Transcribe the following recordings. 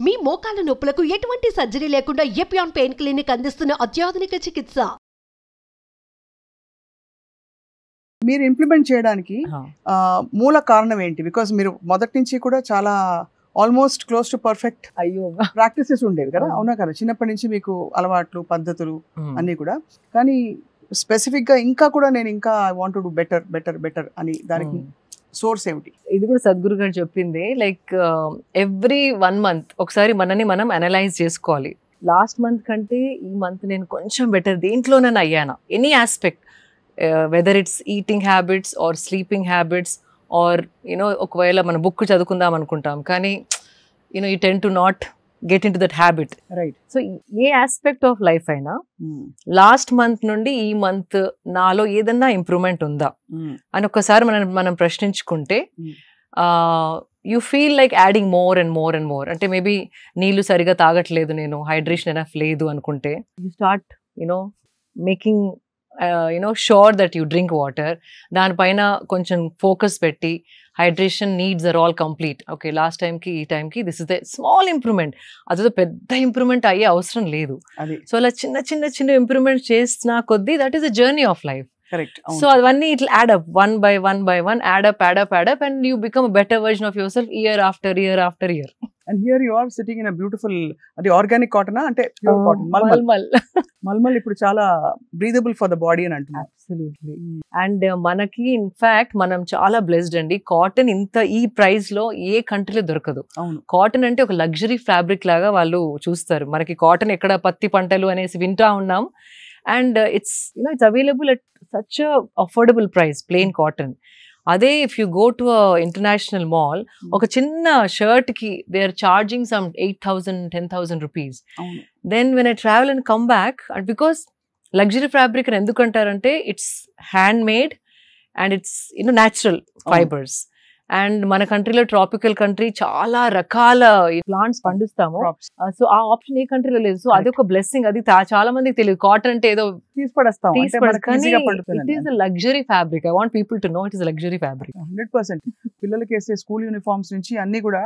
మీ మోకాల నొప్పులకు ఎటువంటి సర్జరీ లేకుండా ఎపియాన్ పెయిన్ క్లినిక్ అందిస్తున్న అత్యాధునిక చికిత్స. మీరు ఇంప్లిమెంట్ చేయడానికి మూల కారణం ఏంటి? బికాజ్ మీరు మొదటి నుంచి కూడా చాలా almost close to perfect practices ఉండేవి కదా, అవునా కదా? చిన్నప్పటి నుంచి మీకు అలవాట్లు, పద్ధతులు అన్నీ కూడా. కానీ స్పెసిఫిక్ గా ఇంకా కూడా నేను ఇంకా I want to do better better better అని దానికి సోర్స్ ఏమిటి? ఇది కూడా సద్గురు గారు చెప్పింది. లైక్ ఎవ్రీ 1 month ఒకసారి మనని మనం అనలైజ్ చేసుకోవాలి. లాస్ట్ మంత్ కంటే ఈ మంత్ నేను కొంచెం బెటర్ దేంట్లోనైనా అయ్యానా, any aspect, whether it's eating habits or sleeping habits or you know ఒకవేళ మనం బుక్ చదువుకుందాం అనుకుంటాం కానీ you know you tend to not get in to that habit, right? So a aspect of life అయినా లాస్ట్ మంత్ నుండి ఈ మంత్ నాలో ఏదన్నా ఇంప్రూవ్మెంట్ ఉందా అని ఒకసారి మనం ప్రశ్నించుకుంటే you feel like adding more and more and more. అంటే మేబీ నీళ్లు సరిగా తాగట్లేదు, నేను హైడ్రేషన్ ఎనఫ్ లేదు అనుకుంటే you start you know making sure that you drink water. దానిపైన కొంచెం ఫోకస్ పెట్టి hydration needs are all complete. Okay, last టైంకి ఈ టైంకి this is the small improvement. అదేదో పెద్ద ఇంప్రూవ్మెంట్ అయ్యే అవసరం లేదు. సో అలా చిన్న చిన్న చిన్న ఇంప్రూవ్మెంట్ చేసిన కొద్దీ that is the journey of life. So అవన్నీ it add up one by one add up and you become a better version of yourself year after year. And here you are sitting in a beautiful, అది organic cotton అంటే pure cotton, mulmul ఇప్పుడు చాలా breathable for the body అని అంటున్నారు. Absolutely. And మనకి in fact మనం చాలా blessed అండి. కాటన్ ఇంత ఈ ప్రైస్ లో ఏ కంట్రీలో దొరకదు. కాటన్ అంటే ఒక లగ్జరీ ఫ్యాబ్రిక్ లాగా వాళ్ళు చూస్తారు. మనకి కాటన్ ఎక్కడ పత్తి పంటలు అనేసి వింటా ఉన్నాం. And it's available at such affordable price, plain cotton. అదే if you go to international mall, ఒక చిన్న షర్ట్ కి they are charging some 8,000 10,000 rupees. Then when I travel and come back, and because luxury fabric అని ఎందుకంటారంటే it's handmade and it's natural fibres. And మన కంట్రీలో tropical country, చాలా రకాల plants పండిస్తాము. సో ఆ ఆప్షన్ ఏ కంట్రీలో లేదు. సో అది ఒక బ్లెస్సింగ్. అది చాలా మందికి తెలియదు. కాటన్ అంటే ఏదో it is luxury fabric. I want people to know it is luxury fabric. 100%. పిల్లలకి వేసే స్కూల్ యూనిఫామ్స్ నుంచి అన్ని కూడా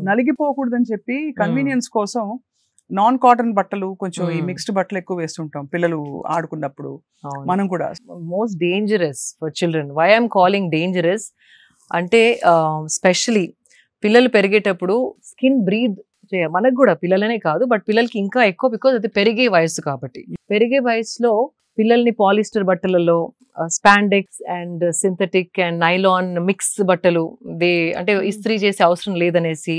నలిగిపోకూడదని చెప్పి కన్వీనియన్స్ కోసం నాన్ కాటన్ బట్టలు, కొంచెం ఈ మిక్స్డ్ బట్టలు ఎక్కువ వేస్తుంటాం పిల్లలు ఆడుకున్నప్పుడు. మనం కూడా most dangerous for children. Why I'm calling dangerous అంటే స్పెషలీ పిల్లలు పెరిగేటప్పుడు స్కిన్ బ్రీత్ మనకు కూడా, పిల్లలనే కాదు బట్ పిల్లలకి ఇంకా ఎక్కువ, బికాజ్ అది పెరిగే వయసు కాబట్టి. పెరిగే వయసులో పిల్లల్ని పాలిస్టర్ బట్టలలో spandex and synthetic and nylon mix బట్టలు అంటే ఇస్త్రీ చేసే అవసరం లేదనేసి,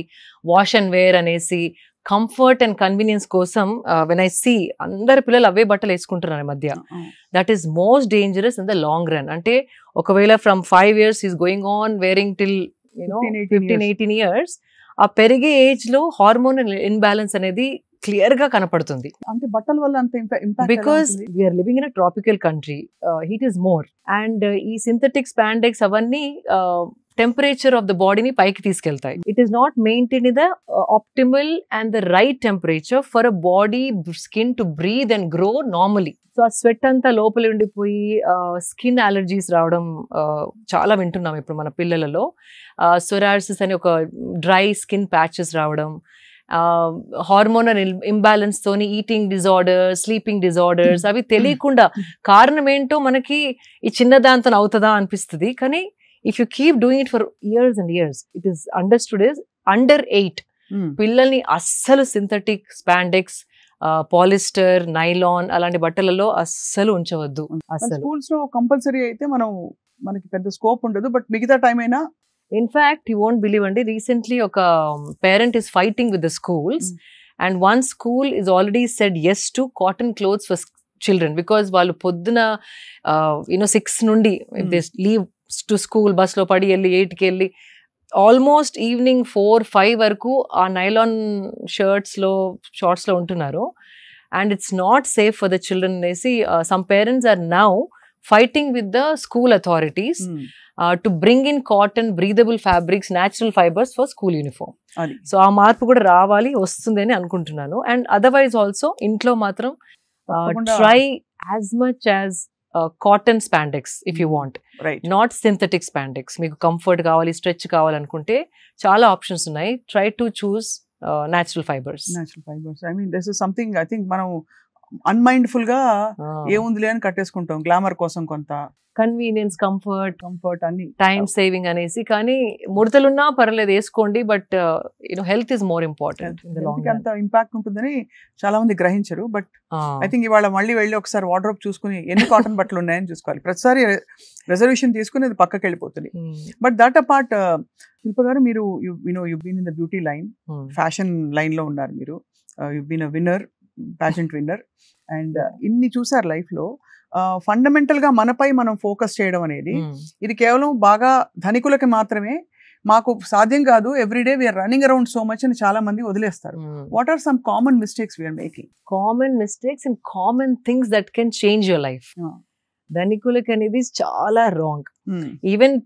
వాష్ అండ్ వేర్ అనేసి, కంఫర్ట్ అండ్ కన్వీనియన్స్ కోసం వెన్ ఐ సీ అందరు పిల్లలు అవే బట్టలు వేసుకుంటున్నారు ఈ మధ్య. That is most dangerous in the long run. అంటే ఒకవేళ from 5 years is going on wearing till 15-18 years, ఆ పెరిగే ఏజ్ లో హార్మోనల్ ఇన్బ్యాలెన్స్ అనేది క్లియర్ గా కనపడుతుంది. అంటే బట్టల వల్ల అంత impact, because we're living in a tropical country, heat is more. And ఈ సింథటిక్ స్పాండెక్స్ అవన్నీ టెంపరేచర్ ఆఫ్ ద బాడీని పైకి తీసుకెళ్తాయి. It is not maintain the optimal and the right temperature for a body skin to breathe and grow normally. So ఆ sweat అంతా లోపల ఉండిపోయి skin allergies రావడం చాలా వింటున్నాం ఇప్పుడు మన పిల్లలలో. సొరాసిస్ అని ఒక డ్రై స్కిన్ ప్యాచెస్ రావడం, హార్మోనల్ ఇంబ్యాలెన్స్ తోని ఈటింగ్ డిజార్డర్స్, స్లీపింగ్ డిజార్డర్స్, అవి తెలియకుండా కారణం ఏంటో మనకి ఈ చిన్న దాంతో అవుతుందా అనిపిస్తుంది. కానీ if you keep doing it for years and years, it is understood as under 8 పిల్లల్ని అస్సలు సింథటిక్ స్పాండెక్స్, పాలిస్టర్, నైలాన్ అలాంటి బట్టలలో అస్సలు ఉంచవద్దు. అసలు స్కూల్స్ లో కంపల్సరీ అయితే మనకి పెద్ద స్కోప్ ఉండదు, బట్ మిగతా టైం అయినా. ఇన్ఫాక్ట్ యూ వోంట్ బిలీవ్ అండి, రీసెంట్లీ ఒక parent is fighting with the schools and one school is already said yes to cotton clothes for children because వాళ్ళు పొద్దున 6 నుండి they leave to school, bus లో పడి వెళ్ళి 8కి వెళ్ళి ఆల్మోస్ట్ ఈవినింగ్ 4-5 వరకు ఆ నైలాన్ షర్ట్స్ లో షార్ట్స్ లో ఉంటున్నారు. And it's not safe for the children అనేసి some parents are now fighting with the school authorities to bring in cotton breathable fabrics, natural fibres for school uniform. So ఆ మార్పు కూడా వస్తుంది అని అనుకుంటున్నాను. అండ్ అదర్వైజ్ ఆల్సో ఇంట్లో మాత్రం try as much as cotton spandex if you want, not synthetic spandex. మీకు comfort కావాలి, స్ట్రెచ్ కావాలనుకుంటే చాలా ఆప్షన్స్ ఉన్నాయి. Try to choose natural fibers. Natural fibers. I mean, this is something I think మనం unmindful గా ఏముందిలే అని కట్టేసుకుంటాం గ్లామర్ కోసం కొంత కన్వీనియన్స్ కంఫర్ట్ అన్ని టైం సేవింగ్ అనేసి. కానీ ముడతలున్నా పర్లేదు వేసుకోండి, but health is more important. అంత ఇంపాక్ట్ ఉంటుందని చాలా మంది గ్రహించరు. బట్ ఐ థింక్ ఇవాళ మళ్ళీ వెళ్ళి ఒకసారి వార్డ్రోబ్ చూసుకుని ఎన్ని కాటన్ బట్టలు ఉన్నాయని చూసుకోవాలి. ప్రతిసారి రిజర్వేషన్ తీసుకుని అది పక్కకి వెళ్ళిపోతుంది. బట్ దట్ అపార్ట్ శిల్ప గారు, మీరు you been in the beauty line, fashion line లో ఉన్నారు మీరు. You been a winner, patient winner, and ఇన్ని చూసారు లైఫ్ లో. ఫండమెంటల్ గా మనపై మనం ఫోకస్ చేయడం అనేది ఇది కేవలం బాగా ధనికులకి మాత్రమే, మాకు సాధ్యం కాదు, everyday we're running around so much అని చాలా మంది వదిలేస్తారు. What are some common mistakes we're making? Common mistakes and common things that can change your life. ధనికులకి అనేది చాలా రాంగ్. ఈవెన్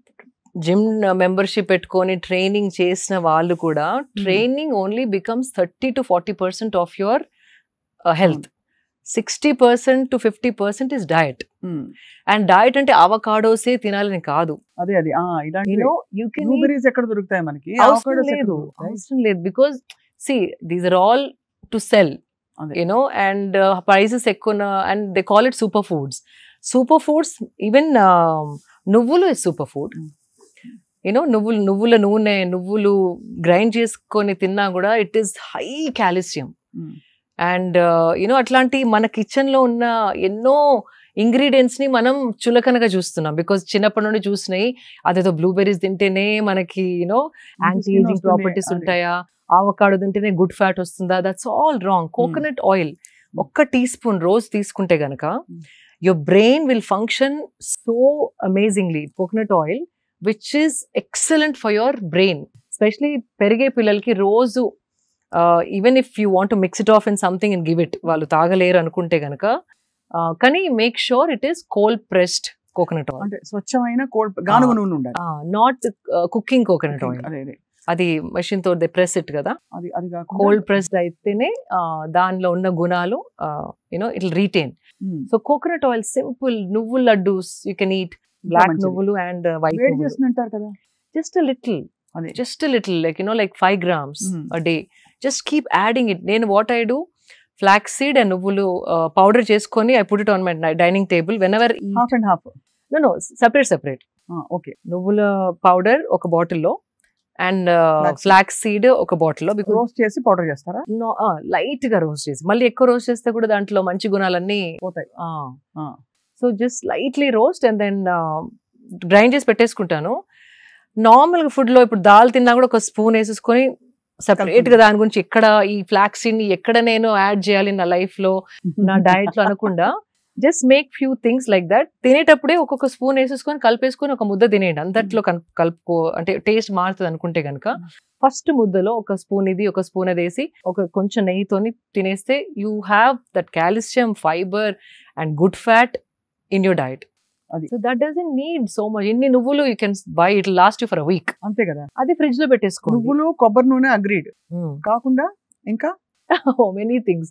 జిమ్ మెంబర్షిప్ పెట్టుకొని ట్రైనింగ్ చేసిన వాళ్ళు కూడా, training only becomes 30 to 40% of your health. 60% to 50% is diet. And diet అంటే అవకాడోసే తినాలని కాదు. అదే you can blueberries ఎక్కడ దొరుకుతాయి మనకి? అవసరం లేదు, because see, these are all to sell, and prices ఎక్కువ, and they call it superfoods. Superfoods, even నువ్వులు is superfood. నువ్వుల నూనె, నువ్వులు గ్రైండ్ చేసుకొని తిన్నా కూడా it is high calcium. And అట్లాంటి మన కిచెన్ లో ఉన్న ఎన్నో ఇంగ్రీడియంట్స్ ని మనం చులకనగా చూస్తున్నాం, బికాస్ చిన్నప్పటి నుండి చూసినాయి అదేదో బ్లూబెర్రీస్ తింటేనే మనకి యాంటీ ఏజింగ్ ప్రాపర్టీస్ ఉంటాయా, ఆవకాడో తింటేనే గుడ్ ఫ్యాట్ వస్తుందా. That's all wrong. Coconut oil 1 teaspoon రోజు తీసుకుంటే గనక your brain will function so amazingly. Coconut oil which is excellent for your brain. Especially పెరిగే పిల్లలకి రోజు, even if you want to mix it of in something and give it, వాళ్ళు తాగలేరు అనుకుంటే గనక, కానీ make sure it is cold pressed coconut oil. అంటే స్వచ్ఛమైన గానుగ నూనె ఉండాలి, నాట్ కుకింగ్ కోకోనట్ ఆయిల్. అది మెషిన్ తో దే ప్రెస్ ఇట్ కదా, అది కోల్డ్ ప్రెస్డ్ అయితేనే దానిలో ఉన్న గుణాలు it will retain. So coconut oil simple. నువ్వుల laddoos you can eat, black నువ్వులు అండ్ వైట్ నువ్వులు. కదా, just a little, like 5 grams a day. Just keep adding it. Then what I do, flaxseed and నువ్వులు powder చేసుకొని I put it on my dining table whenever. Half and half? No, separate. Okay. నువ్వుల powder ఒక బాటిల్లో and flaxseed ఒక బాటిల్లో. Roast చేసి powder చేస్తారా? Light గా రోస్ట్ చేసి, మళ్ళీ ఎక్కువ రోస్ట్ చేస్తే కూడా దాంట్లో మంచి గుణాలన్నీ పోతాయి. So just lightly roast and then grind చేసి పెట్టేసుకుంటాను. నార్మల్ గా ఫుడ్ లో ఇప్పుడు దాల్ తిన్నా కూడా ఒక స్పూన్ వేసేసుకొని సెపరేట్ గా దాని గురించి ఎక్కడ ఈ ఫ్లాక్సీడ్ ని ఎక్కడ నేను యాడ్ చేయాలి నా లైఫ్ లో, నా డయట్ లో అనకుండా just make few things like that. తినేటప్పుడే ఒక్కొక్క స్పూన్ వేసేసుకొని కలిపేసుకొని ఒక ముద్ద తినేయండి. అంతట్లో కలుపుకో, అంటే టేస్ట్ మారుతుంది అనుకుంటే కనుక ఫస్ట్ ముద్దలో ఒక స్పూన్ ఇది, ఒక స్పూన్ అది వేసి కొంచెం నెయ్యితోని తినేస్తే you have that calcium, fibre and good fat in your diet. So that doesn't need so much. ఇన్ని నువ్వులు you can buy, it will last you for a week. అంతే కదా. అది ఫ్రిడ్జ్ లో పెట్టేసుకోండి. నువ్వులు, కొబ్బరి నూనె అగ్రీడ్ కాకుండా ఇంకా many things.